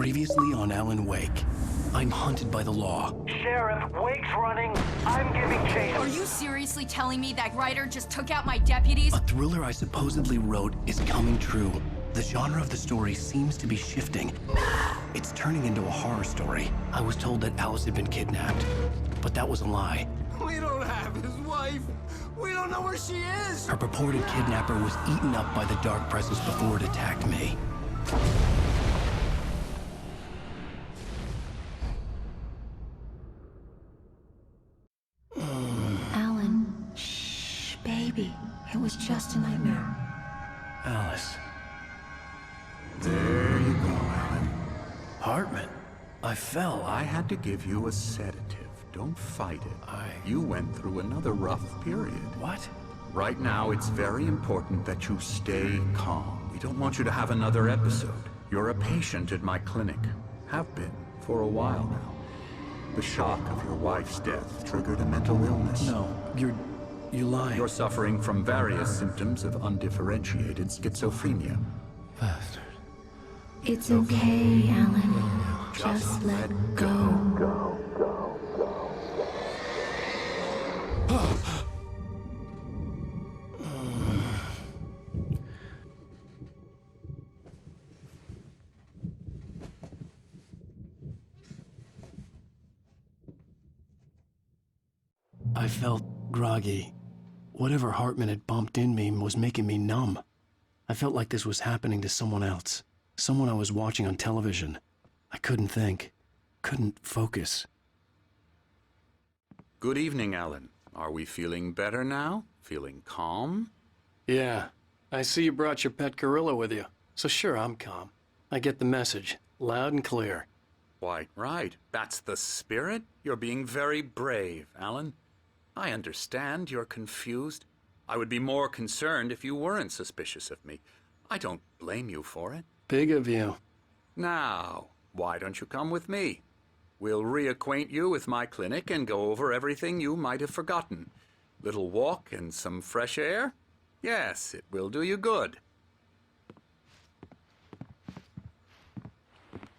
Previously on Alan Wake. I'm hunted by the law. Sheriff, Wake's running. I'm giving chase. Are you seriously telling me that writer just took out my deputies? A thriller I supposedly wrote is coming true. The genre of the story seems to be shifting. It's turning into a horror story. I was told that Alice had been kidnapped, but that was a lie. We don't have his wife. We don't know where she is. Her purported kidnapper was eaten up by the dark presence before it attacked me. Alan, shh, baby. It was just a nightmare. Alice. There you go, Alan. Hartman. I fell. I had to give you a sedative. Don't fight it. You went through another rough period. What? Right now, it's very important that you stay calm. We don't want you to have another episode. You're a patient at my clinic. Have been for a while now. The shock of your wife's death triggered a mental illness. No, you lie. You're suffering from various symptoms of undifferentiated schizophrenia. Bastard. It's okay, Alan. Just let go. I felt groggy. Whatever Hartman had bumped in me was making me numb. I felt like this was happening to someone else. Someone I was watching on television. I couldn't think. Couldn't focus. Good evening, Alan. Are we feeling better now? Feeling calm? Yeah. I see you brought your pet gorilla with you. So sure, I'm calm. I get the message. Loud and clear. Quite right. That's the spirit. You're being very brave, Alan. I understand you're confused. I would be more concerned if you weren't suspicious of me. I don't blame you for it. Big of you. Now, why don't you come with me? We'll reacquaint you with my clinic and go over everything you might have forgotten. Little walk and some fresh air? Yes, it will do you good.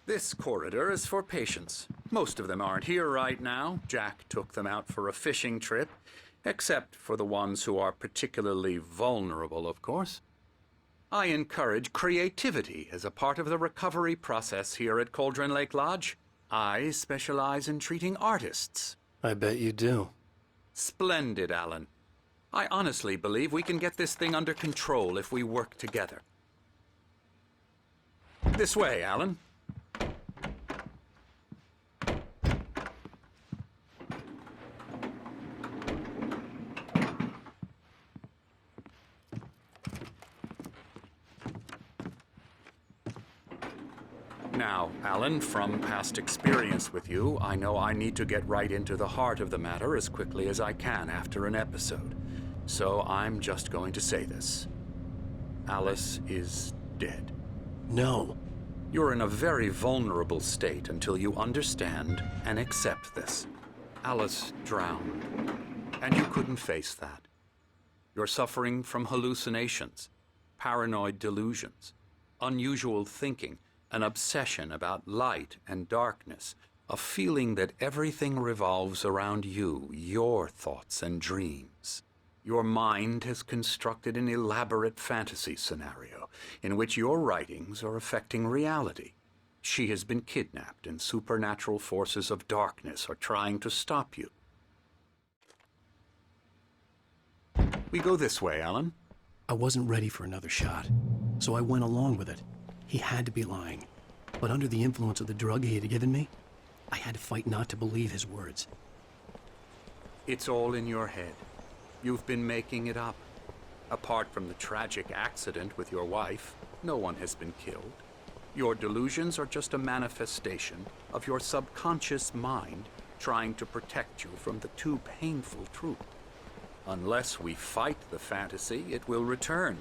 This corridor is for patients. Most of them aren't here right now. Jack took them out for a fishing trip, except for the ones who are particularly vulnerable, of course. I encourage creativity as a part of the recovery process here at Cauldron Lake Lodge. I specialize in treating artists. I bet you do. Splendid, Alan. I honestly believe we can get this thing under control if we work together. This way, Alan. Now, Alan, from past experience with you, I know I need to get right into the heart of the matter as quickly as I can after an episode. So I'm just going to say this. Alice is dead. No. You're in a very vulnerable state until you understand and accept this. Alice drowned, and you couldn't face that. You're suffering from hallucinations, paranoid delusions, unusual thinking, an obsession about light and darkness, a feeling that everything revolves around you, your thoughts and dreams. Your mind has constructed an elaborate fantasy scenario in which your writings are affecting reality. She has been kidnapped and supernatural forces of darkness are trying to stop you. We go this way, Alan. I wasn't ready for another shot, so I went along with it. He had to be lying. But under the influence of the drug he had given me, I had to fight not to believe his words. It's all in your head. You've been making it up. Apart from the tragic accident with your wife, no one has been killed. Your delusions are just a manifestation of your subconscious mind trying to protect you from the too painful truth. Unless we fight the fantasy, it will return.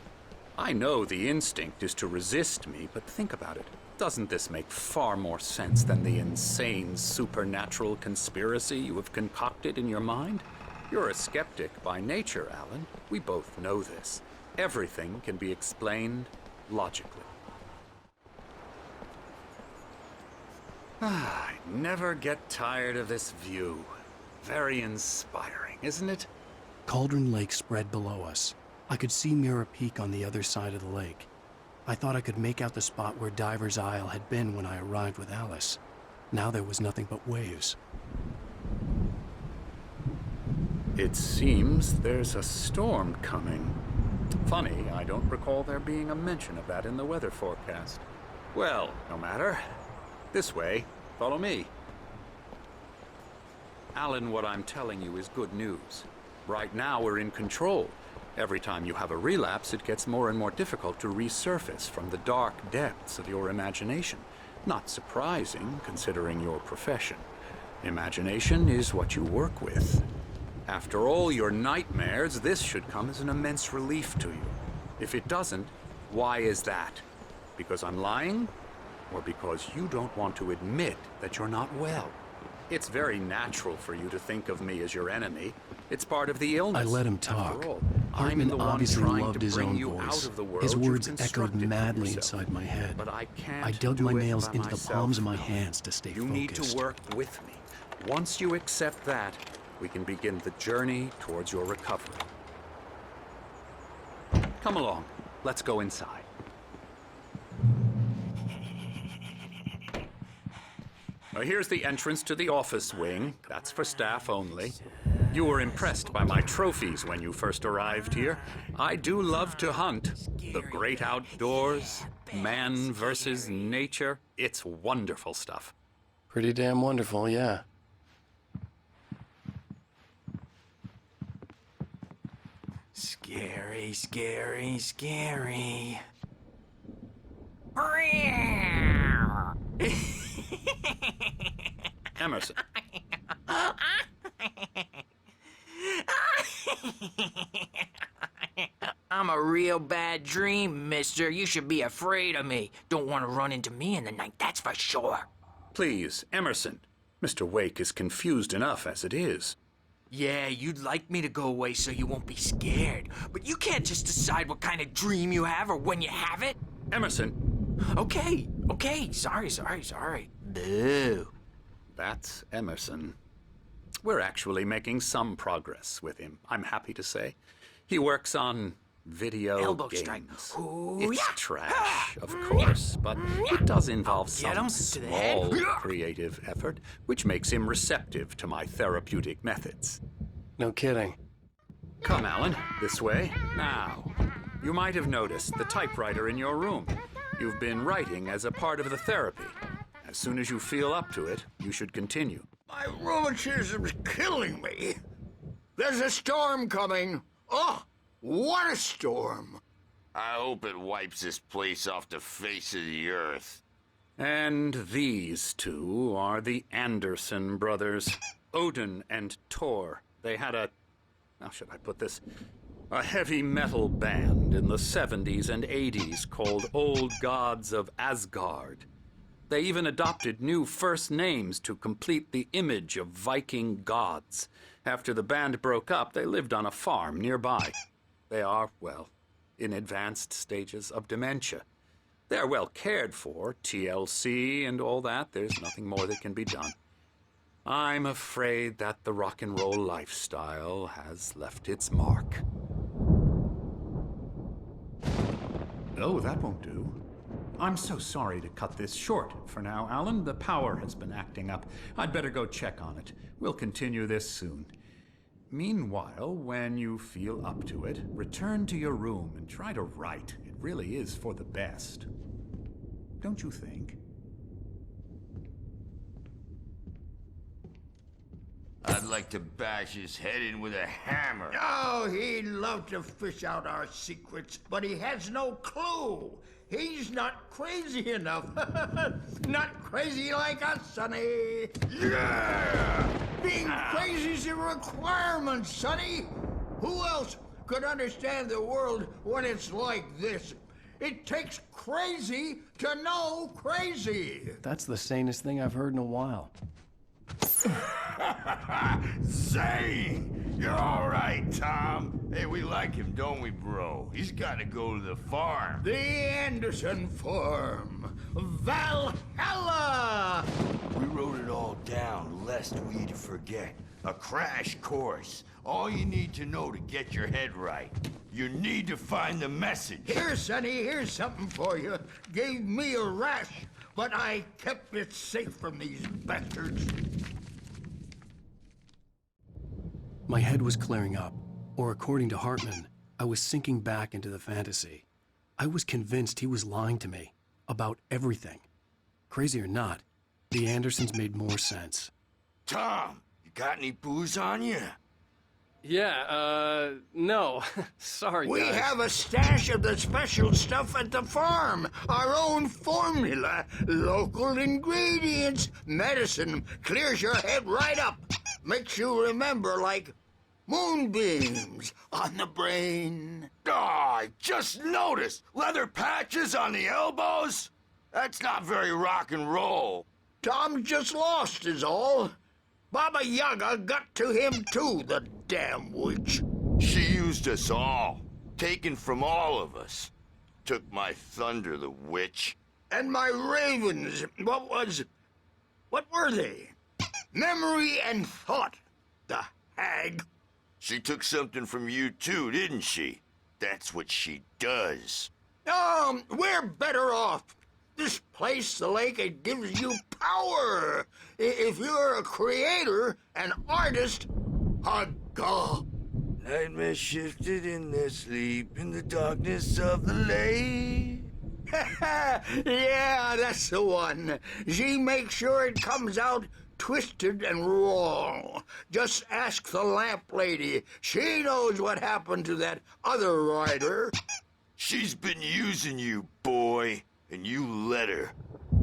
I know the instinct is to resist me, but think about it. Doesn't this make far more sense than the insane supernatural conspiracy you have concocted in your mind? You're a skeptic by nature, Alan. We both know this. Everything can be explained logically. I never get tired of this view. Very inspiring, isn't it? Cauldron Lake spread below us. I could see Mirror Peak on the other side of the lake. I thought I could make out the spot where Diver's Isle had been when I arrived with Alice. Now there was nothing but waves. It seems there's a storm coming. Funny, I don't recall there being a mention of that in the weather forecast. Well, no matter. This way. Follow me. Alan, what I'm telling you is good news. Right now, we're in control. Every time you have a relapse, it gets more and more difficult to resurface from the dark depths of your imagination. Not surprising, considering your profession. Imagination is what you work with. After all your nightmares, this should come as an immense relief to you. If it doesn't, why is that? Because I'm lying? Or because you don't want to admit that you're not well? It's very natural for you to think of me as your enemy. It's part of the illness. I let him talk. After all, Hartman obviously loved his own you out voice. of the world His you've words echoed constructed for madly yourself. inside my head. But I can't I dug do my it nails by into the myself. palms of my hands to stay You focused. need to work with me. Once you accept that, we can begin the journey towards your recovery. Come along. Let's go inside. Now, here's the entrance to the office wing. That's for staff only. You were impressed by my trophies when you first arrived here. I do love to hunt. The great outdoors, man versus nature. It's wonderful stuff. Pretty damn wonderful, yeah. Scary, scary, scary. Emerson. I'm a real bad dream, mister. You should be afraid of me. Don't want to run into me in the night, that's for sure. Please, Emerson. Mr. Wake is confused enough as it is. Yeah, you'd like me to go away so you won't be scared. But you can't just decide what kind of dream you have or when you have it. Emerson. Okay, sorry. Boo. That's Emerson. We're actually making some progress with him, I'm happy to say. He works on video Elbow games. strike. Ooh, It's yeah. trash, of course, but it does involve Get him some to the head. small creative effort, which makes him receptive to my therapeutic methods. No kidding. Come, Alan, this way. Now, you might have noticed the typewriter in your room. You've been writing as a part of the therapy. As soon as you feel up to it, you should continue. My rheumatism's killing me. There's a storm coming. Oh, what a storm. I hope it wipes this place off the face of the earth. And these two are the Anderson brothers, Odin and Tor. They had how should I put this? A heavy metal band in the 70s and 80s called Old Gods of Asgard. They even adopted new first names to complete the image of Viking gods. After the band broke up, they lived on a farm nearby. They are, well, in advanced stages of dementia. They're well cared for, TLC and all that. There's nothing more that can be done. I'm afraid that the rock and roll lifestyle has left its mark. Oh, that won't do. I'm so sorry to cut this short for now, Alan. The power has been acting up. I'd better go check on it. We'll continue this soon. Meanwhile, when you feel up to it, return to your room and try to write. It really is for the best. Don't you think? I'd like to bash his head in with a hammer. Oh, he'd love to fish out our secrets, but he has no clue. He's not crazy enough. Not crazy like us, Sonny. Yeah! Being crazy's a requirement, Sonny. Who else could understand the world when it's like this? It takes crazy to know crazy. That's the sanest thing I've heard in a while. Zane! You're all right, Tom. Hey, we like him, don't we, bro? He's got to go to the farm. The Anderson Farm. Valhalla! We wrote it all down, lest we'd forget. A crash course. All you need to know to get your head right. You need to find the message. Here, Sonny, here's something for you. Gave me a rash, but I kept it safe from these bastards. My head was clearing up, or according to Hartman, I was sinking back into the fantasy. I was convinced he was lying to me about everything. Crazy or not, the Andersons made more sense. Tom, you got any booze on you? Yeah, no. Sorry, We guys. have a stash of the special stuff at the farm. Our own formula. Local ingredients. Medicine. Clears your head right up. Makes you remember like moonbeams on the brain. Oh, I just noticed. Leather patches on the elbows? That's not very rock and roll. Tom just lost is all. Baba Yaga got to him too, the damn witch. She used us all. Taken from all of us. Took my thunder, the witch. And my ravens, what were they? Memory and thought, the hag. She took something from you too, didn't she? That's what she does. We're better off. This place, the lake, it gives you power. If you're a creator, an artist, a god. Nightmare shifted in their sleep in the darkness of the lake. Yeah, that's the one. She makes sure it comes out twisted and wrong. Just ask the lamp lady. She knows what happened to that other rider. She's been using you, boy. And you let her.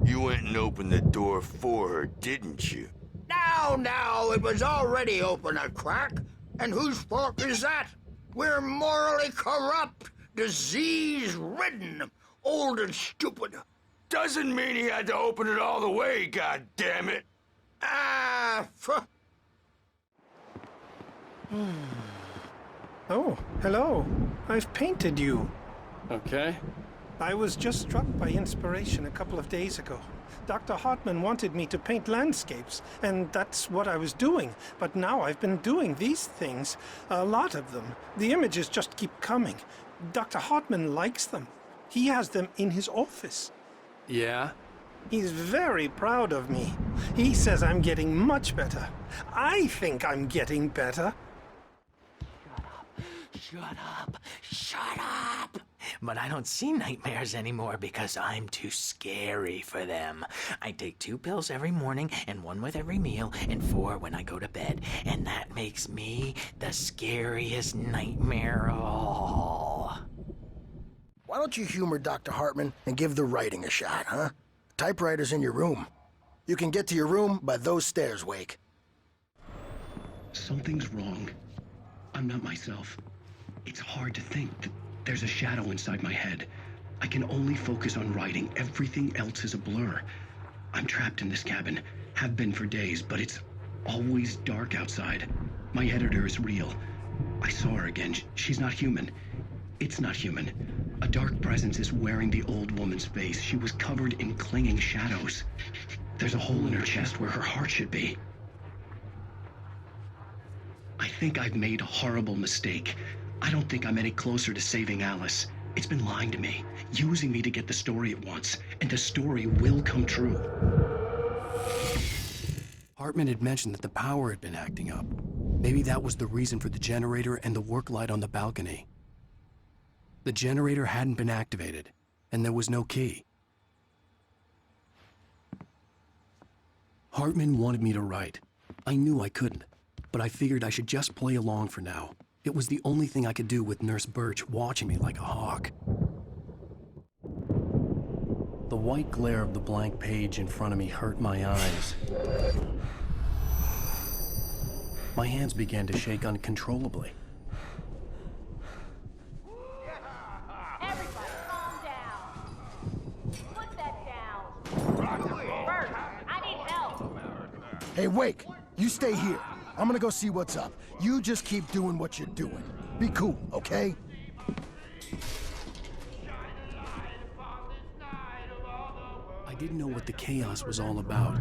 You went and opened the door for her, didn't you? Now, it was already open a crack. And whose fault is that? We're morally corrupt, disease-ridden, old and stupid. Doesn't mean he had to open it all the way, goddammit. Oh, hello. I've painted you. Okay. I was just struck by inspiration a couple of days ago. Dr. Hartman wanted me to paint landscapes, and that's what I was doing. But now I've been doing these things, a lot of them. The images just keep coming. Dr. Hartman likes them. He has them in his office. Yeah? He's very proud of me. He says I'm getting much better. I think I'm getting better. Shut up! Shut up! But I don't see nightmares anymore because I'm too scary for them. I take 2 pills every morning and 1 with every meal and 4 when I go to bed. And that makes me the scariest nightmare of all. Why don't you humor Dr. Hartman and give the writing a shot, huh? Typewriter's in your room. You can get to your room by those stairs, Wake. Something's wrong. I'm not myself. It's hard to think that there's a shadow inside my head. I can only focus on writing. Everything else is a blur. I'm trapped in this cabin. Have been for days, but it's always dark outside. My editor is real. I saw her again. She's not human. It's not human. A dark presence is wearing the old woman's face. She was covered in clinging shadows. There's a hole in her chest where her heart should be. I think I've made a horrible mistake. I don't think I'm any closer to saving Alice. It's been lying to me, using me to get the story it wants, and the story will come true. Hartman had mentioned that the power had been acting up. Maybe that was the reason for the generator and the work light on the balcony. The generator hadn't been activated, and there was no key. Hartman wanted me to write. I knew I couldn't, but I figured I should just play along for now. It was the only thing I could do with Nurse Birch watching me like a hawk. The white glare of the blank page in front of me hurt my eyes. My hands began to shake uncontrollably. Everybody, calm down. Put that down. Bert, I need help. Hey, Wake, you stay here. I'm gonna go see what's up. You just keep doing what you're doing. Be cool, okay? I didn't know what the chaos was all about,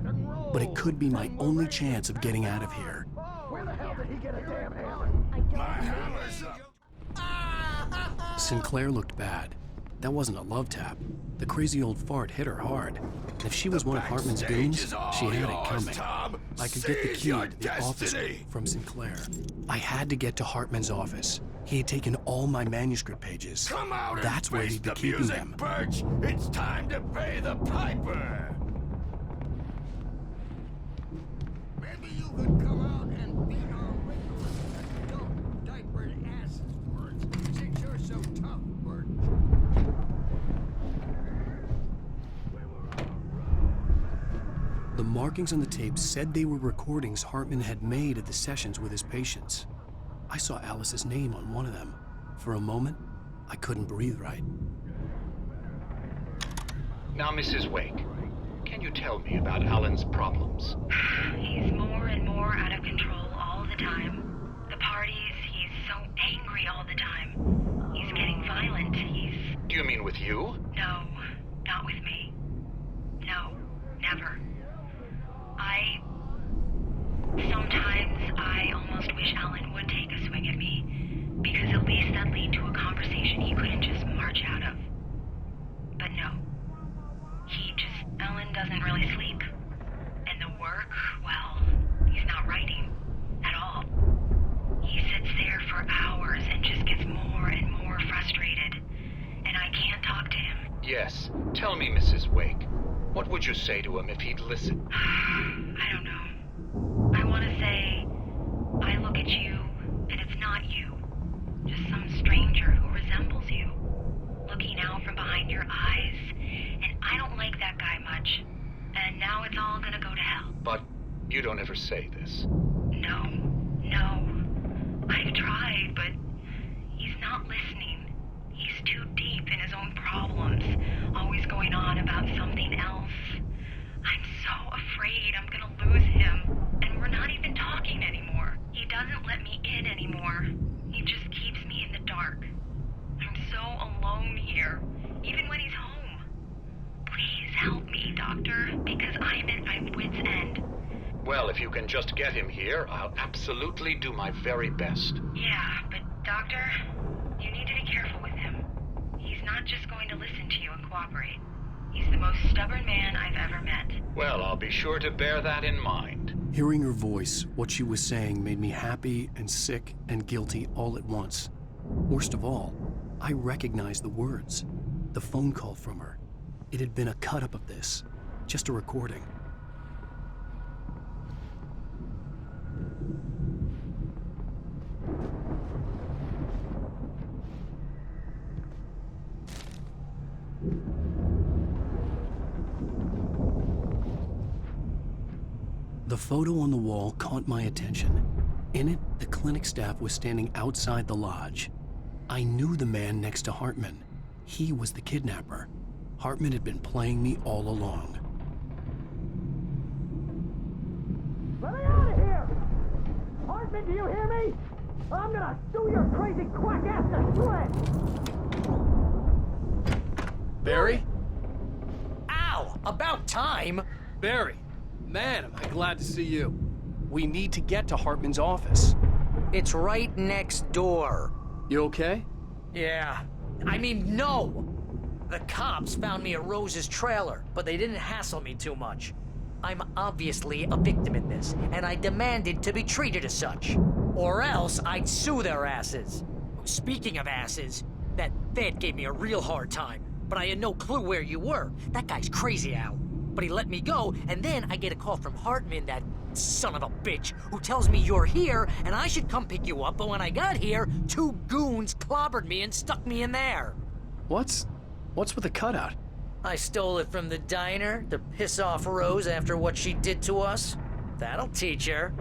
but it could be my only chance of getting out of here. Where the hell did he get a damn hammer? My hammer's up. Sinclair looked bad. That wasn't a love tap. The crazy old fart hit her hard. If she was one of Hartman's goons, she had it coming. I could get the key to the office from Sinclair. I had to get to Hartman's office. He had taken all my manuscript pages. Come out That's and where face he'd be the keeping music, them. Birch. It's time to pay the piper. Maybe you could come out and beat our regular adult diapered asses for us, since you're so tough, Bert. The markings on the tape said they were recordings Hartman had made at the sessions with his patients. I saw Alice's name on one of them. For a moment, I couldn't breathe right. Now, Mrs. Wake, can you tell me about Alan's problems? He's more and more out of control all the time. The parties, he's so angry all the time. He's getting violent. Do you mean with you? No, not with me. No, never. Sometimes I almost wish Alan would take a swing at me, because at least that'd lead to a conversation he couldn't just march out of. But no. Alan doesn't really sleep. And the work, well, he's not writing at all. He sits there for hours and just gets more and more frustrated. And I can't talk to him. Yes. Tell me, Mrs. Wake. What would you say to him if he'd listen? I don't know. I want to say, I look at you, and it's not you. Just some stranger who resembles you. Looking out from behind your eyes, and I don't like that guy much. And now it's all gonna go to hell. But you don't ever say this. No. I've tried, but he's not listening. He's too deep in his own problems, always going on about something else. I'm so afraid I'm gonna lose him, and we're not even talking anymore. He doesn't let me in anymore. He just keeps me in the dark. I'm so alone here, even when he's home. Please help me, Doctor, because I'm at my wit's end. Well, if you can just get him here, I'll absolutely do my very best. Yeah, but Doctor, you need to be careful with him. He's not just going to listen to you and cooperate. He's the most stubborn man I've ever met. Well, I'll be sure to bear that in mind. Hearing her voice, what she was saying made me happy and sick and guilty all at once. Worst of all, I recognized the words. The phone call from her. It had been a cut-up of this. Just a recording. The photo on the wall caught my attention. In it, the clinic staff was standing outside the lodge. I knew the man next to Hartman. He was the kidnapper. Hartman had been playing me all along. Let me out of here! Hartman, do you hear me? I'm gonna sue your crazy quack ass to shreds! Barry? Ow! About time! Barry! Man, am I glad to see you. We need to get to Hartman's office. It's right next door. You okay? Yeah. I mean, no! The cops found me at Rose's trailer, but they didn't hassle me too much. I'm obviously a victim in this, and I demanded to be treated as such. Or else I'd sue their asses. Speaking of asses, that Fed gave me a real hard time, but I had no clue where you were. That guy's crazy, Al. But he let me go, and then I get a call from Hartman, that son of a bitch, who tells me you're here, and I should come pick you up, but when I got here, 2 goons clobbered me and stuck me in there. What's with the cutout? I stole it from the diner to piss off Rose after what she did to us. That'll teach her.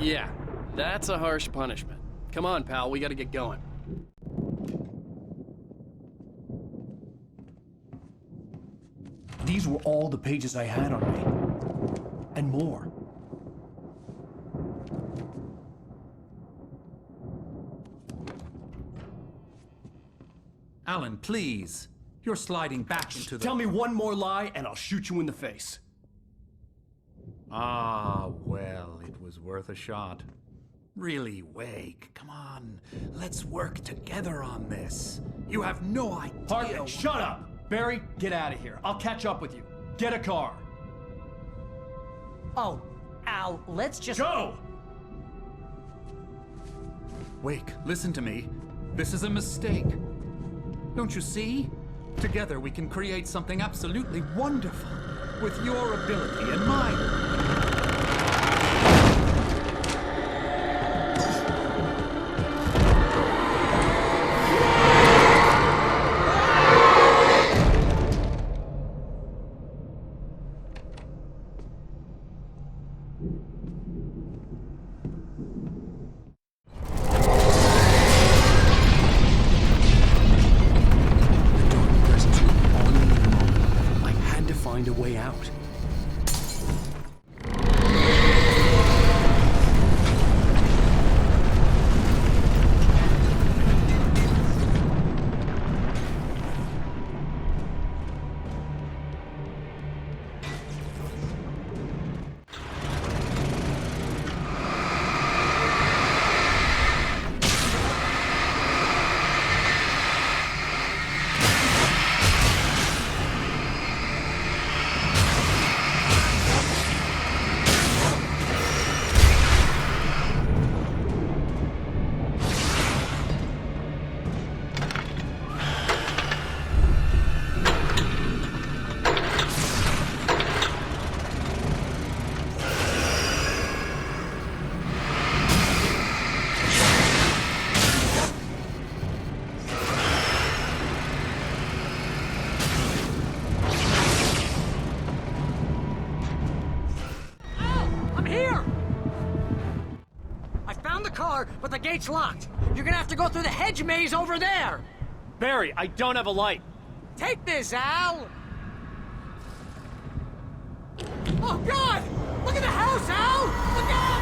Yeah, that's a harsh punishment. Come on, pal, we gotta get going. These were all the pages I had on me. And more. Alan, please. You're sliding back into the... Tell me one more lie and I'll shoot you in the face. Ah, well, it was worth a shot. Really, Wake, come on. Let's work together on this. You have no idea... Hartman, shut up! Barry, get out of here. I'll catch up with you. Get a car. Oh, Al, let's just... Go! Wake, listen to me. This is a mistake. Don't you see? Together we can create something absolutely wonderful. With your ability and mine. Find a way out. But the gate's locked. You're gonna have to go through the hedge maze over there. Barry, I don't have a light. Take this, Al. Oh, God! Look at the house, Al! Look out!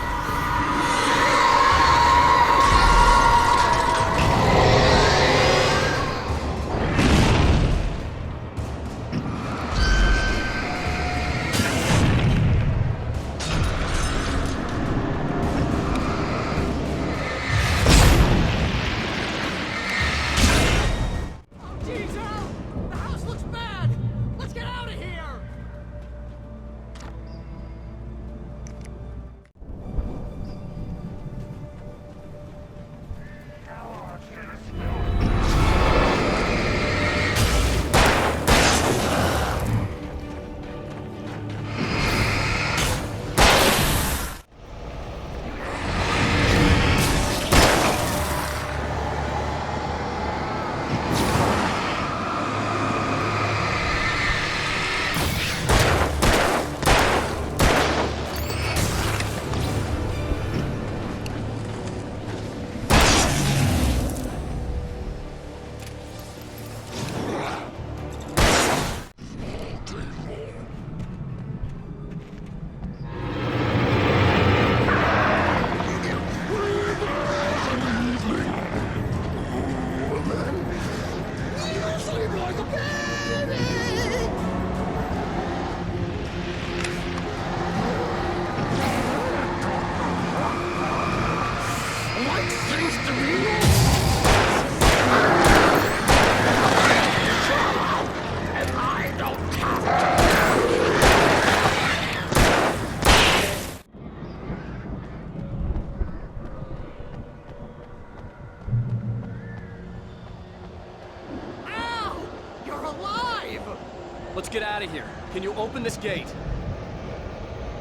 Let's get out of here. Can you open this gate?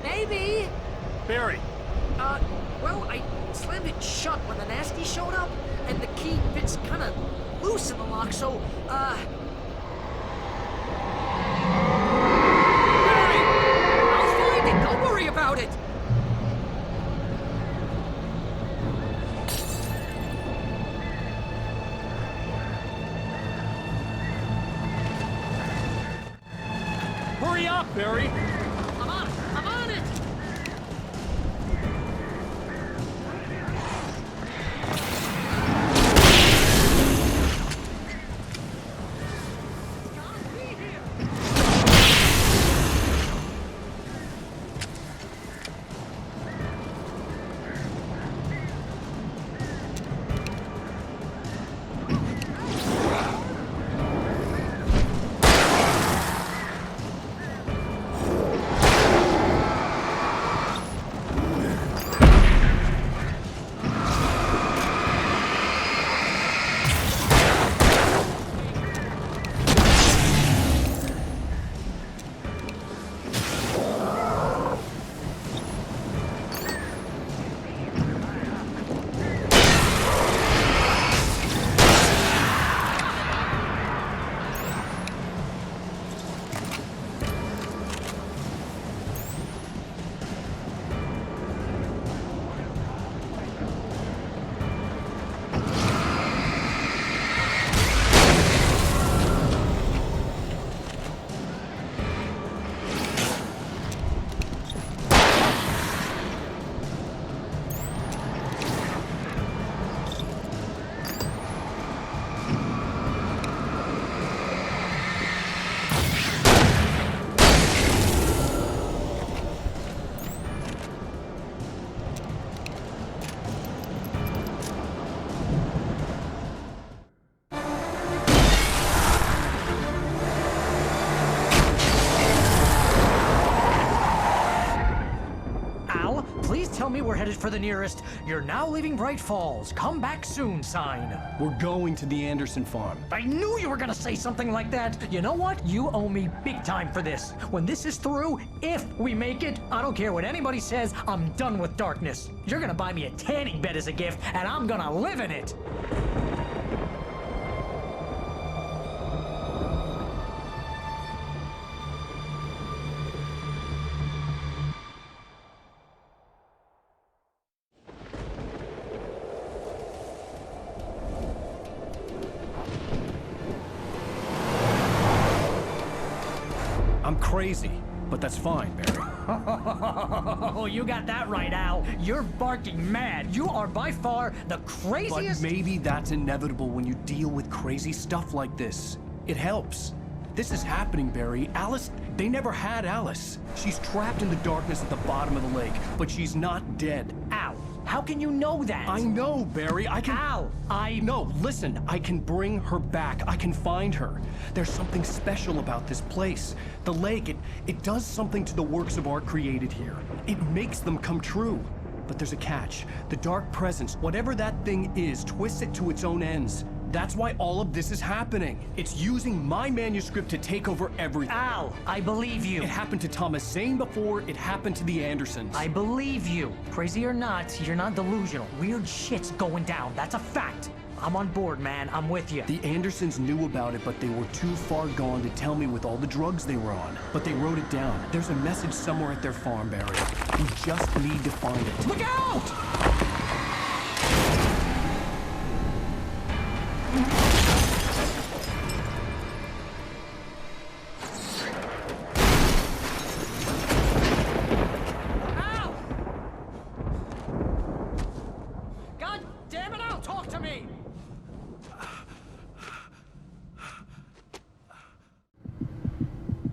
Maybe. Barry. Well, I slammed it shut when the nasty showed up, and the key fits kind of loose in the lock, so, Barry! I'll find it! Don't worry about it! Hurry up, Barry! I'm on it! I'm on it! me we're headed for the nearest "You're now leaving Bright Falls. Come back soon" sign. We're going to the Anderson farm. I knew you were gonna say something like that. You know what? You owe me big time for this. When this is through, if we make it, I don't care what anybody says, I'm done with darkness. You're gonna buy me a tanning bed as a gift, and I'm gonna live in it. I'm crazy, but that's fine, Barry. Oh, you got that right, Al. You're barking mad. You are by far the craziest. But maybe that's inevitable when you deal with crazy stuff like this. It helps. This is happening, Barry. Alice, they never had Alice. She's trapped in the darkness at the bottom of the lake, but she's not dead. Al, how can you know that? I know, Barry. I can... Al, No, listen. I can bring her back. I can find her. There's something special about this place. The lake, it does something to the works of art created here. It makes them come true. But there's a catch. The dark presence, whatever that thing is, twists it to its own ends. That's why all of this is happening. It's using my manuscript to take over everything. Al, I believe you. It happened to Thomas Zane before it happened to the Andersons. I believe you. Crazy or not, you're not delusional. Weird shit's going down. That's a fact. I'm on board, man. I'm with you. The Andersons knew about it, but they were too far gone to tell me with all the drugs they were on. But they wrote it down. There's a message somewhere at their farm, Barry. We just need to find it. Look out!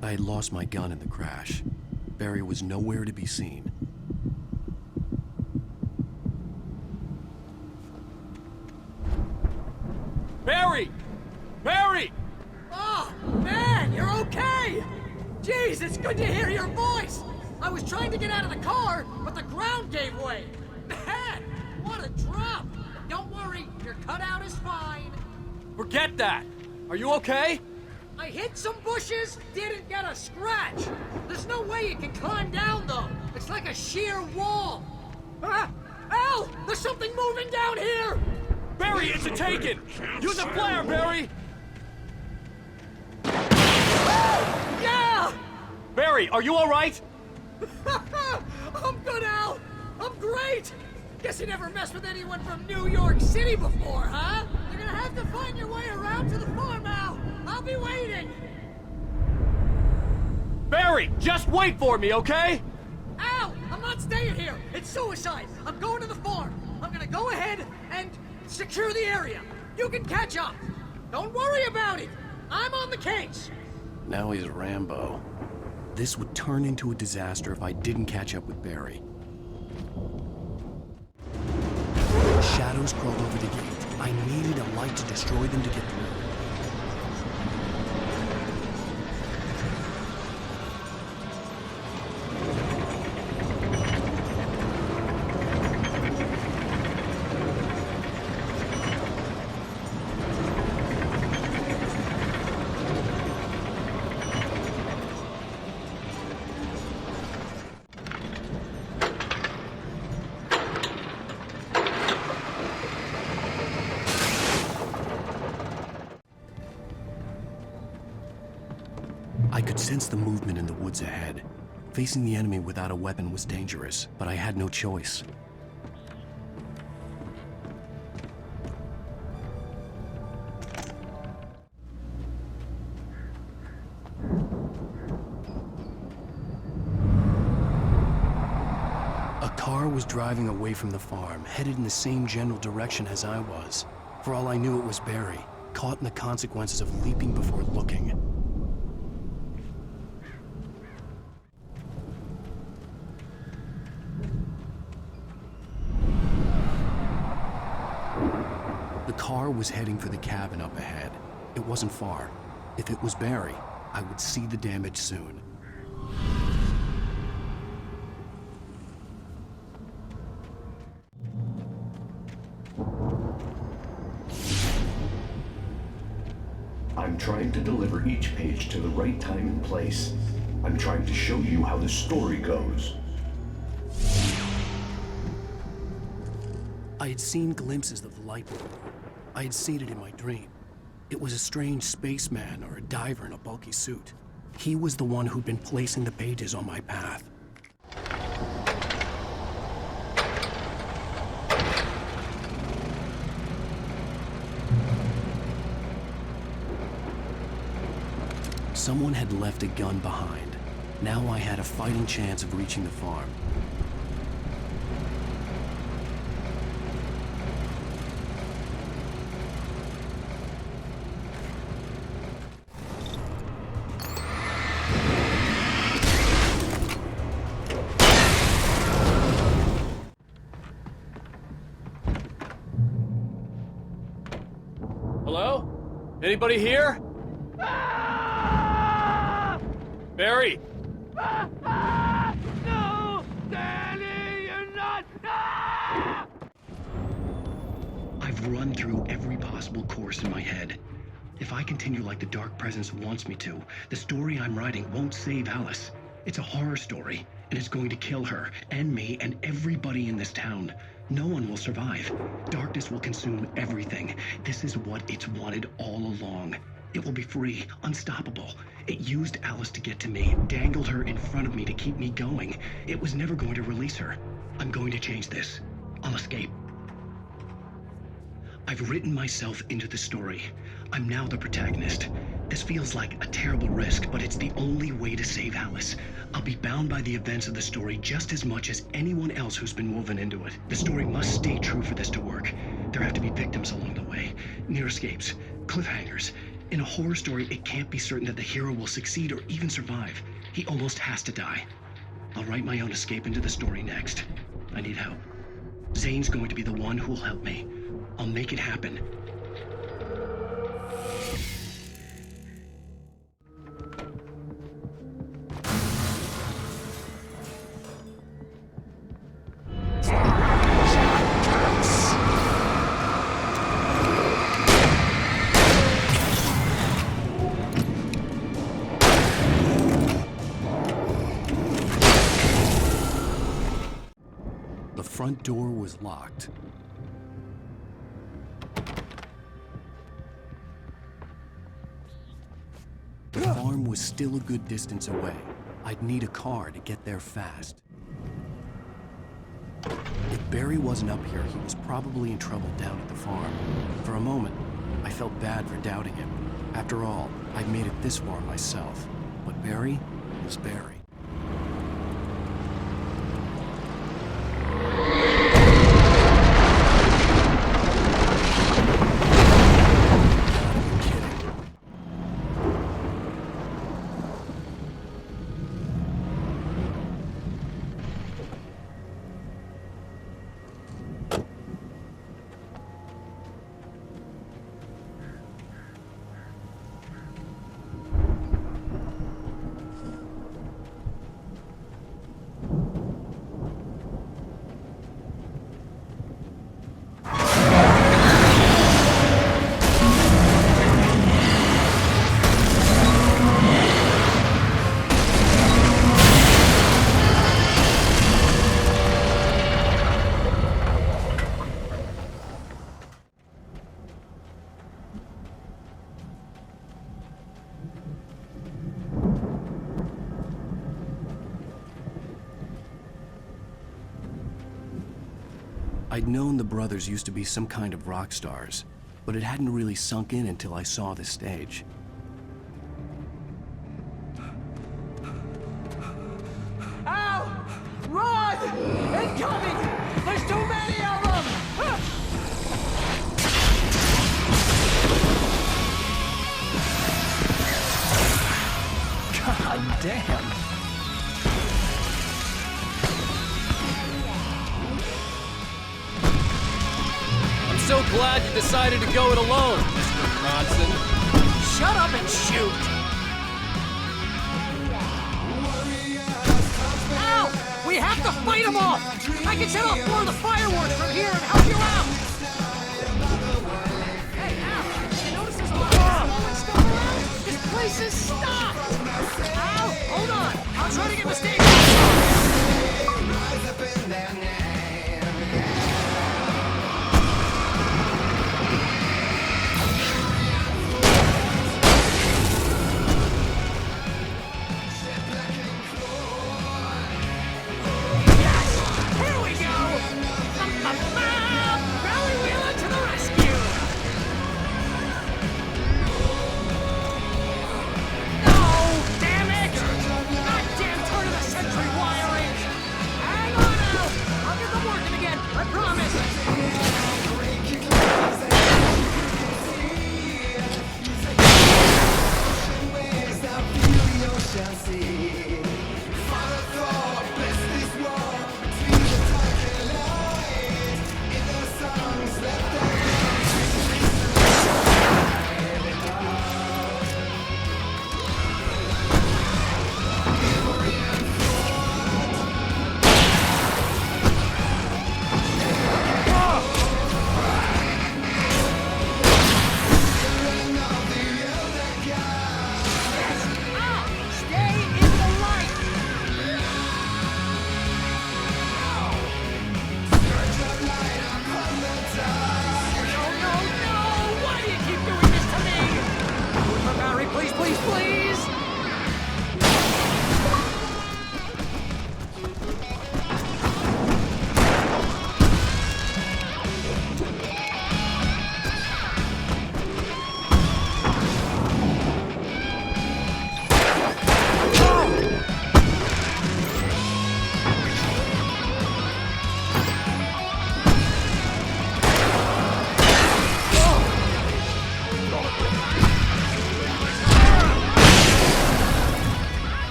I had lost my gun in the crash. Barry was nowhere to be seen. Barry! Barry! Oh, man, you're okay! Jeez, it's good to hear your voice! I was trying to get out of the car, but the ground gave way. Man, what a drop! Don't worry, your cutout is fine. Forget that! Are you okay? I hit some bushes, didn't get a scratch. There's no way you can climb down, though. It's like a sheer wall. Ah! Al! There's something moving down here! Barry, it's a taken! Use a flare, Barry! Yeah! Barry, are you alright? I'm good, Al! I'm great! Guess you never messed with anyone from New York City before, huh? You're gonna have to find your way around to the farm, Al! I'll be waiting! Barry, just wait for me, okay? Al! I'm not staying here! It's suicide! I'm going to the farm! I'm gonna go ahead and secure the area! You can catch up! Don't worry about it! I'm on the case! Now he's Rambo. This would turn into a disaster if I didn't catch up with Barry. Shadows crawled over the gate. I needed a light to destroy them to get through. I could sense the movement in the woods ahead. Facing the enemy without a weapon was dangerous, but I had no choice. A car was driving away from the farm, headed in the same general direction as I was. For all I knew, it was Barry, caught in the consequences of leaping before looking. The car was heading for the cabin up ahead. It wasn't far. If it was Barry, I would see the damage soon. I'm trying to deliver each page to the right time and place. I'm trying to show you how the story goes. I had seen glimpses of the light before. I had seen it in my dream. It was a strange spaceman or a diver in a bulky suit. He was the one who'd been placing the pages on my path. Someone had left a gun behind. Now I had a fighting chance of reaching the farm. Hello? Anybody here? Barry! No! Danny, you're not! I've run through every possible course in my head. If I continue like the Dark Presence wants me to, the story I'm writing won't save Alice. It's a horror story, and it's going to kill her, and me, and everybody in this town. No one will survive. Darkness will consume everything. This is what it's wanted all along. It will be free, unstoppable. It used Alice to get to me, dangled her in front of me to keep me going. It was never going to release her. I'm going to change this. I'll escape. I've written myself into the story. I'm now the protagonist. This feels like a terrible risk, but it's the only way to save Alice. I'll be bound by the events of the story just as much as anyone else who's been woven into it. The story must stay true for this to work. There have to be victims along the way, near escapes, cliffhangers. In a horror story, it can't be certain that the hero will succeed or even survive. He almost has to die. I'll write my own escape into the story next. I need help. Zane's going to be the one who'll help me. I'll make it happen. The front door was locked. The farm was still a good distance away. I'd need a car to get there fast. If Barry wasn't up here, he was probably in trouble down at the farm. For a moment, I felt bad for doubting him. After all, I'd made it this far myself. But Barry was Barry. I'd known the brothers used to be some kind of rock stars, but it hadn't really sunk in until I saw the stage. Ow! Run! Incoming! There's too many of them! God damn! I'm so glad you decided to go it alone, Mr. Bronson. Shut up and shoot! Ow! We have to fight them off! I can set off more of the fireworks from here and help you out! Hey, Al! You notice there's a lot of stuff around? voice is stopped! Ow! Hold on! I'll try to get the stage.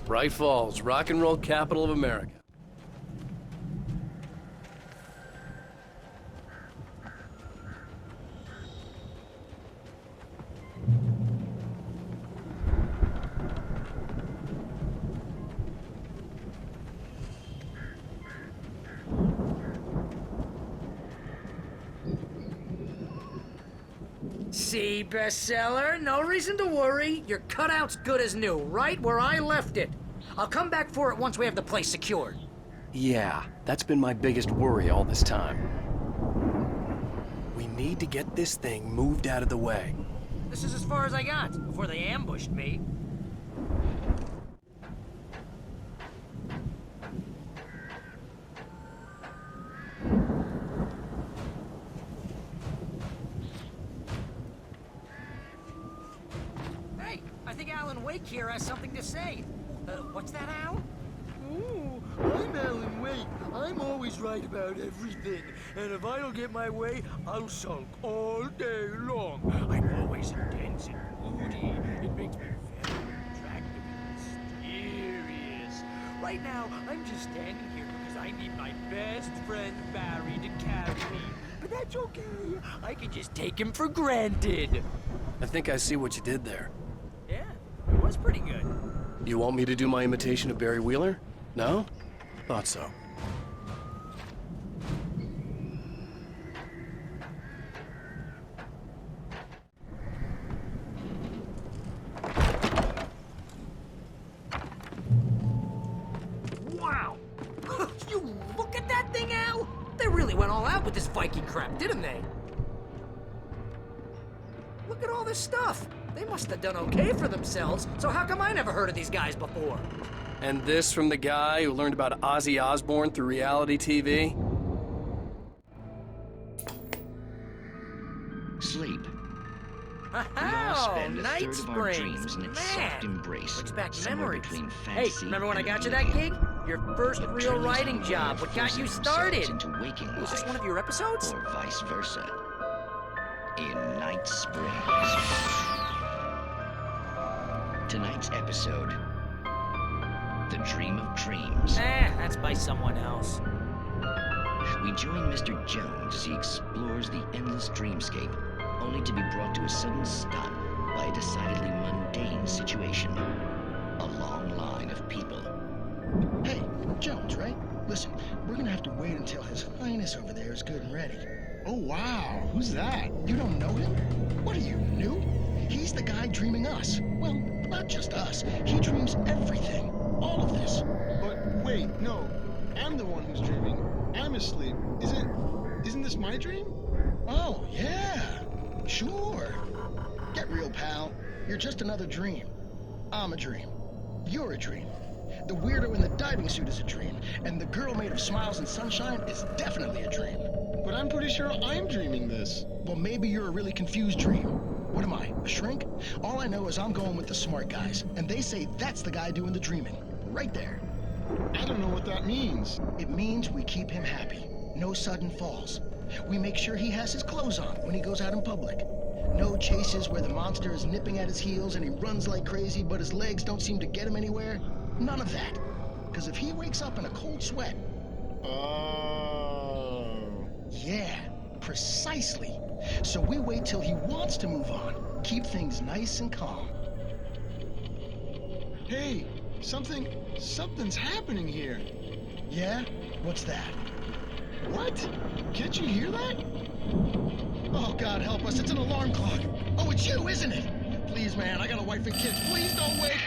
Bright Falls, rock and roll capital of America. See, bestseller? No reason to worry. Your cutout's good as new, right where I left it. I'll come back for it once we have the place secured. Yeah, that's been my biggest worry all this time. We need to get this thing moved out of the way. This is as far as I got before they ambushed me. Hey, I think Alan Wake here has something to say. What's that, Al? Ooh, I'm Alan Wake. I'm always right about everything. And if I don't get my way, I'll sulk all day long. I'm always intense and moody. It makes me very attractive and mysterious. Right now, I'm just standing here because I need my best friend Barry to carry me. But that's okay. I can just take him for granted. I think I see what you did there. Yeah, it was pretty good. You want me to do my imitation of Barry Wheeler? No? Thought so. all out with this Viking crap, didn't they? Look at all this stuff. They must have done okay for themselves, so how come I never heard of these guys before? And this from the guy who learned about Ozzy Osbourne through reality TV? Sleep. Oh, We all spend a Night third of our Springs. dreams in its Man, soft embrace. brings back somewhere memories. between Hey, fantasy remember when I and got you that oblivion. gig? Your first But real dreams writing have a way job, of what got you forcing started? themselves into waking Was this life, one of your episodes? or vice versa. In Night Springs. Tonight's episode, The Dream of Dreams. That's by someone else. We join Mr. Jones as he explores the endless dreamscape, only to be brought to a sudden stop by a decidedly mundane situation. A long line of people. Hey, Jones, right? Listen, we're gonna have to wait until His Highness over there is good and ready. Oh, wow. Who's that? You don't know him? What are you, new? He's the guy dreaming us. Well, not just us. He dreams everything. All of this. But wait, no. I'm the one who's dreaming. I'm asleep. Isn't this my dream? Oh, yeah. Sure. Get real, pal. You're just another dream. I'm a dream. You're a dream. The weirdo in the diving suit is a dream, and the girl made of smiles and sunshine is definitely a dream. But I'm pretty sure I'm dreaming this. Well, maybe you're a really confused dream. What am I, a shrink? All I know is I'm going with the smart guys, and they say that's the guy doing the dreaming. Right there. I don't know what that means. It means we keep him happy. No sudden falls. We make sure he has his clothes on when he goes out in public. No chases where the monster is nipping at his heels and he runs like crazy, but his legs don't seem to get him anywhere. None of that. Because if he wakes up in a cold sweat... Oh... Yeah, precisely. So we wait till he wants to move on. Keep things nice and calm. Hey, something's happening here. Yeah? What's that? What? Can't you hear that? Oh, God help us, it's an alarm clock. Oh, it's you, isn't it? Please, man, I got a wife and kids. Please don't wake...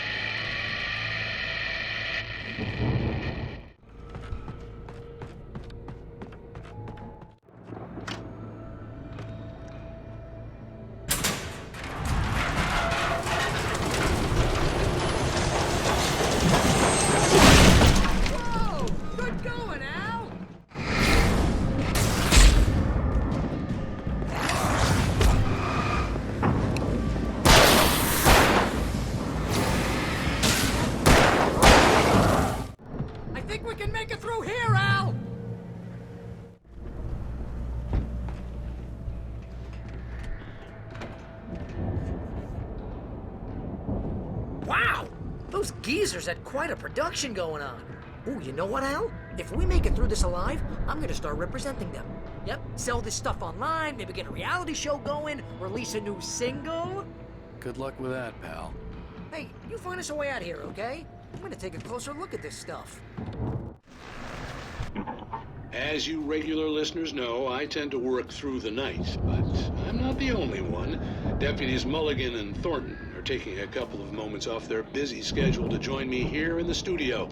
Whoa! Good going, Al! I think we can make it through here, Al! Wow! Those geezers had quite a production going on. Ooh, you know what, Al? If we make it through this alive, I'm gonna start representing them. Yep, sell this stuff online, maybe get a reality show going, release a new single. Good luck with that, pal. Hey, you find us a way out here, okay? I'm gonna take a closer look at this stuff. As you regular listeners know, I tend to work through the night, but I'm not the only one. Deputies Mulligan and Thornton are taking a couple of moments off their busy schedule to join me here in the studio.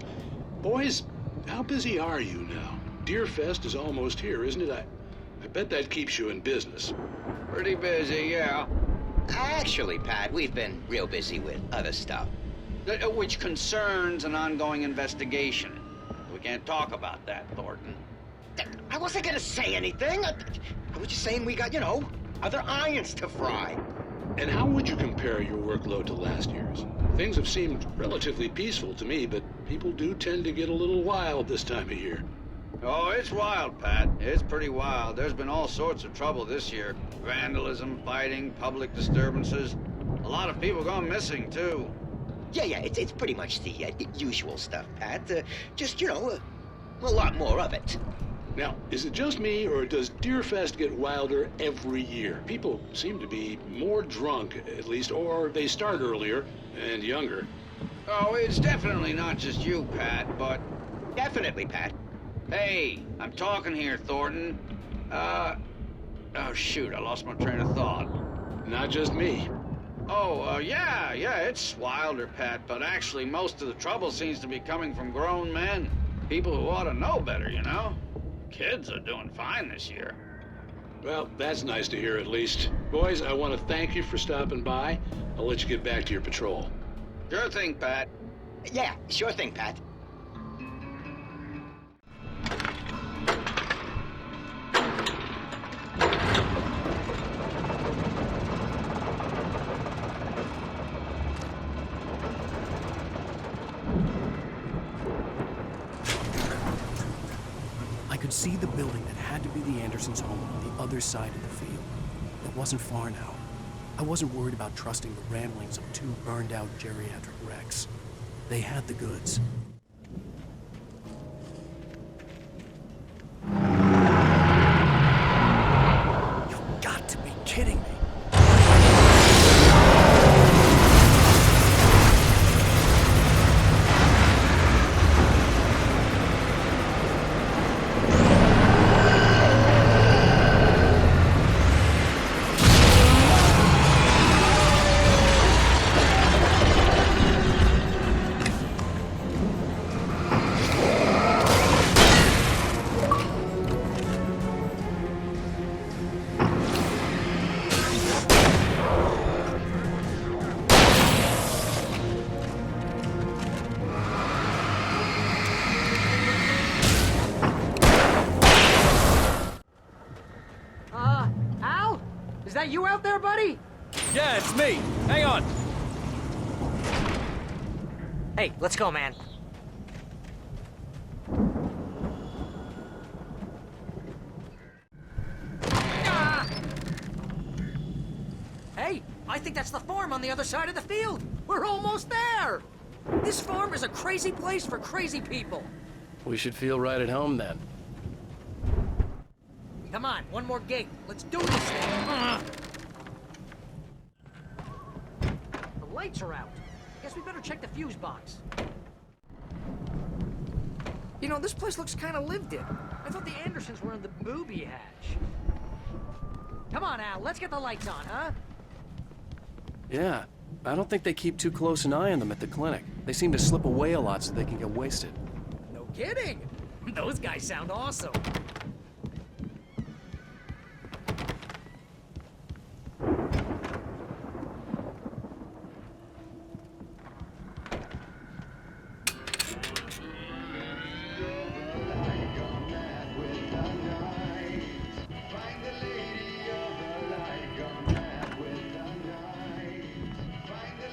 Boys, how busy are you now? Deerfest is almost here, isn't it? I bet that keeps you in business. Pretty busy, yeah. Actually, Pat, we've been real busy with other stuff, which concerns an ongoing investigation. We can't talk about that, Thornton. I wasn't gonna say anything. I was just saying we got, other irons to fry. And how would you compare your workload to last year's? Things have seemed relatively peaceful to me, but people do tend to get a little wild this time of year. Oh, it's wild, Pat. It's pretty wild. There's been all sorts of trouble this year. Vandalism, fighting, public disturbances. A lot of people gone missing, too. Yeah, it's pretty much the usual stuff, Pat. Just, a lot more of it. Now, is it just me, or does Deerfest get wilder every year? People seem to be more drunk, at least, or they start earlier and younger. Oh, it's definitely not just you, Pat, but... Definitely, Pat. Hey, I'm talking here, Thornton. Oh, shoot, I lost my train of thought. Not just me. Oh, yeah, it's wilder, Pat, but actually most of the trouble seems to be coming from grown men. People who ought to know better, Kids are doing fine this year. Well, that's nice to hear at least. Boys, I want to thank you for stopping by. I'll let you get back to your patrol. Sure thing, Pat. Yeah, sure thing, Pat. I could see the building that had to be the Andersons' home on the other side of the field. It wasn't far now. I wasn't worried about trusting the ramblings of two burned-out geriatric wrecks. They had the goods. You've got to be kidding me. Al? Is that you out there, buddy? Yeah, it's me. Hang on. Hey, let's go, man. Ah! Hey, I think that's the farm on the other side of the field. We're almost there. This farm is a crazy place for crazy people. We should feel right at home then. Come on, one more gate. Let's do this thing. The lights are out. Guess we better check the fuse box. You know, this place looks kind of lived in. I thought the Andersons were in the booby hatch. Come on, Al, let's get the lights on, huh? Yeah, I don't think they keep too close an eye on them at the clinic. They seem to slip away a lot so they can get wasted. No kidding. Those guys sound awesome.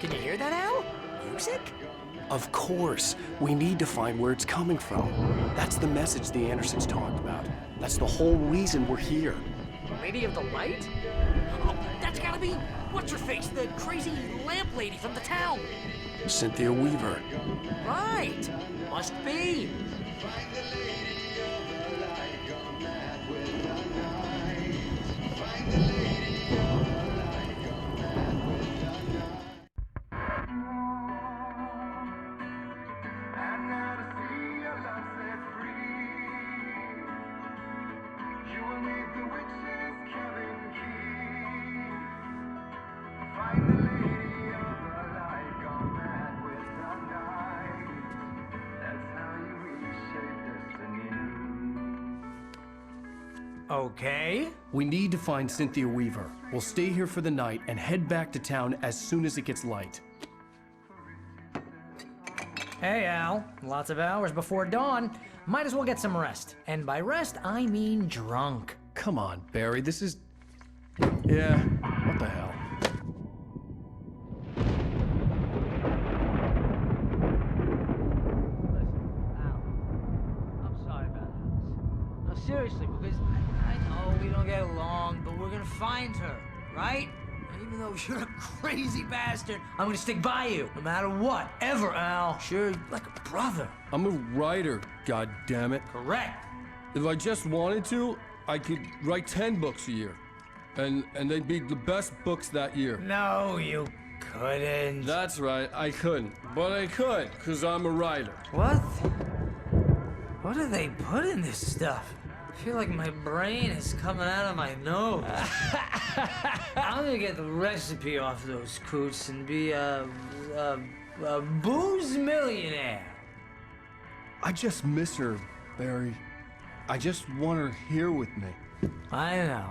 Can you hear that, Al? Music? Of course. We need to find where it's coming from. That's the message the Andersons talked about. That's the whole reason we're here. Lady of the Light? Oh, that's gotta be what's-her-face, the crazy lamp lady from the town. Cynthia Weaver. Right. Must be. Okay. We need to find Cynthia Weaver. We'll stay here for the night and head back to town as soon as it gets light. Hey, Al. Lots of hours before dawn. Might as well get some rest. And by rest, I mean drunk. Come on, Barry, this is... Yeah, what the hell? I'm sorry about this. No, seriously, because I know we don't get along, but we're gonna find her, right? And even though you're a crazy bastard, I'm gonna stick by you, no matter what, ever, Al. Sure, like a brother. I'm a writer, goddammit. Correct. If I just wanted to, I could write 10 books a year. And they'd be the best books that year. No, you couldn't. That's right, I couldn't. But I could, because I'm a writer. What? What do they put in this stuff? I feel like my brain is coming out of my nose. I'm gonna get the recipe off those coots and be a booze millionaire. I just miss her, Barry. I just want her here with me. I know,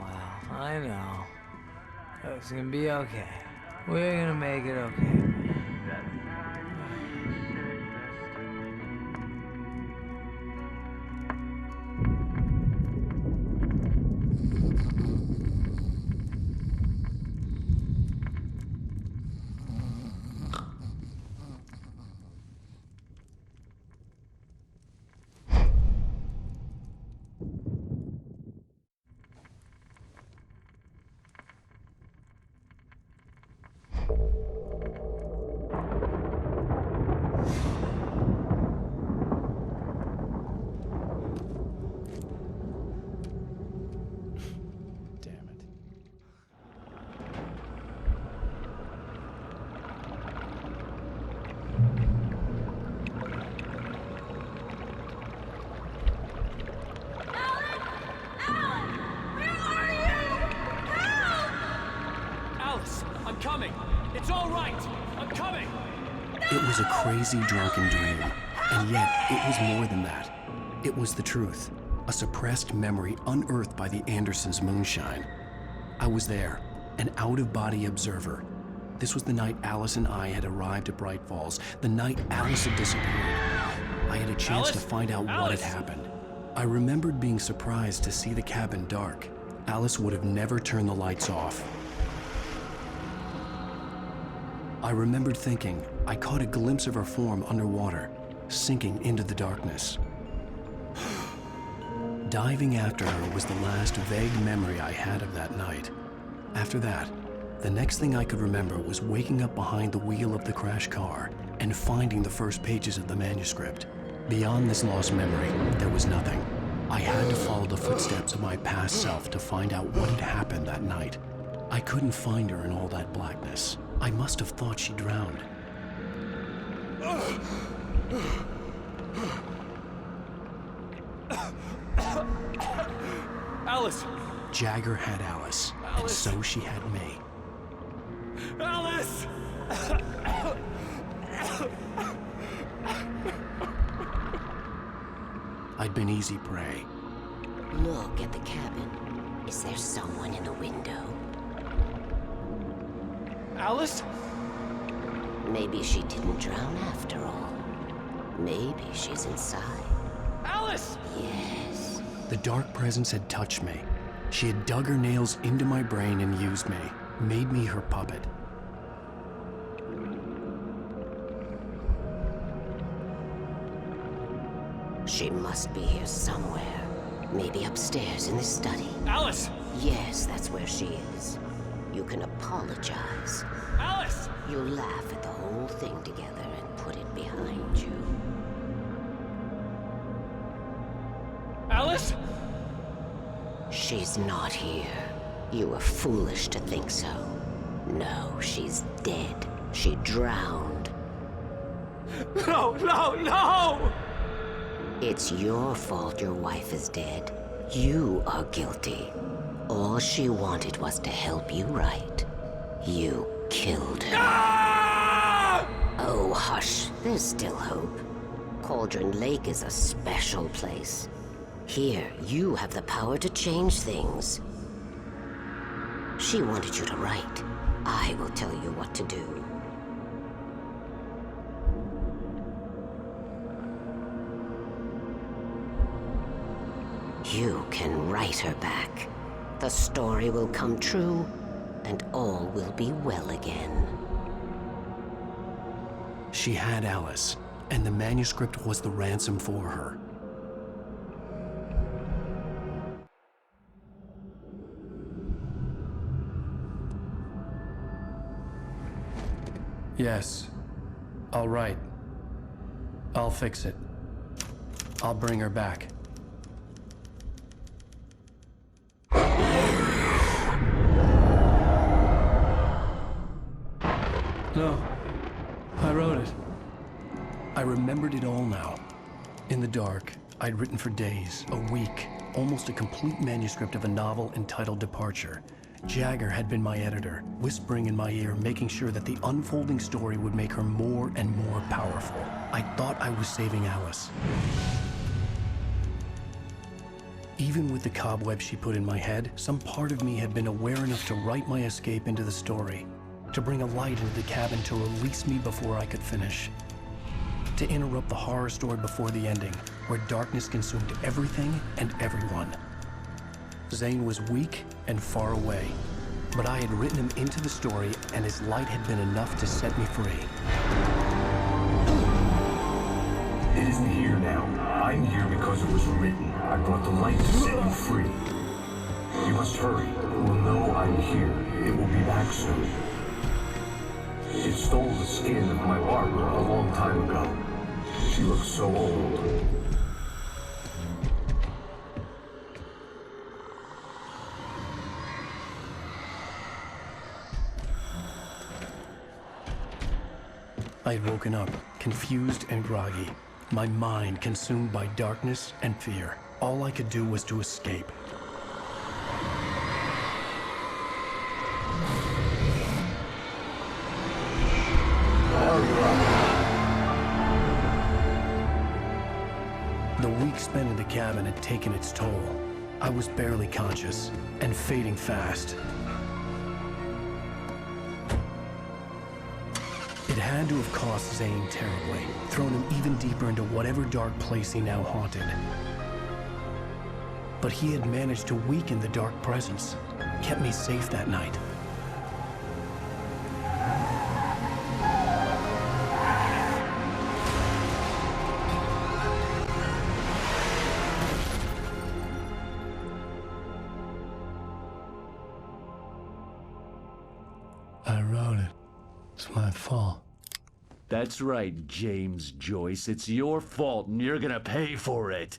Al. I know. It's gonna be okay. We're gonna make it okay. I'm coming! It's all right! I'm coming! It was a crazy, drunken dream, and yet it was more than that. It was the truth, a suppressed memory unearthed by the Andersons' moonshine. I was there, an out-of-body observer. This was the night Alice and I had arrived at Bright Falls, the night Alice had disappeared. I had a chance to find out what had happened. I remembered being surprised to see the cabin dark. Alice would have never turned the lights off. I remembered thinking I caught a glimpse of her form underwater, sinking into the darkness. Diving after her was the last vague memory I had of that night. After that, the next thing I could remember was waking up behind the wheel of the crashed car and finding the first pages of the manuscript. Beyond this lost memory, there was nothing. I had to follow the footsteps of my past self to find out what had happened that night. I couldn't find her in all that blackness. I must have thought she drowned. Alice! Jagger had Alice, and so she had me. Alice! I'd been easy prey. Look at the cabin. Is there someone in the window? Alice? Maybe she didn't drown after all. Maybe she's inside. Alice! Yes. The dark presence had touched me. She had dug her nails into my brain and used me, made me her puppet. She must be here somewhere. Maybe upstairs in the study. Alice! Yes, that's where she is. You can apologize. Alice! You laugh at the whole thing together and put it behind you. Alice? She's not here. You were foolish to think so. No, she's dead. She drowned. No, no, no! It's your fault your wife is dead. You are guilty. All she wanted was to help you right. You killed her. Ah! Oh, hush. There's still hope. Cauldron Lake is a special place. Here, you have the power to change things. She wanted you to write. I will tell you what to do. You can write her back. The story will come true, and all will be well again. She had Alice, and the manuscript was the ransom for her. Yes. I'll write. I'll fix it. I'll bring her back. No. I wrote it. I remembered it all now. In the dark, I'd written for days, a week, almost a complete manuscript of a novel entitled Departure. Jagger had been my editor, whispering in my ear, making sure that the unfolding story would make her more and more powerful. I thought I was saving Alice. Even with the cobweb she put in my head, some part of me had been aware enough to write my escape into the story, to bring a light into the cabin to release me before I could finish, to interrupt the horror story before the ending, where darkness consumed everything and everyone. Zane was weak and far away, but I had written him into the story, and his light had been enough to set me free. It isn't here now. I'm here because it was written. I brought the light to set you free. You must hurry. It will know I'm here. It will be back soon. It stole the skin of my Barbara a long time ago. She looks so old. I had woken up, confused and groggy, my mind consumed by darkness and fear. All I could do was to escape. The week spent in the cabin had taken its toll. I was barely conscious and fading fast. It had to have cost Zane terribly, thrown him even deeper into whatever dark place he now haunted. But he had managed to weaken the dark presence, kept me safe that night. I wrote it. It's my fault. That's right, James Joyce. It's your fault, and you're gonna pay for it.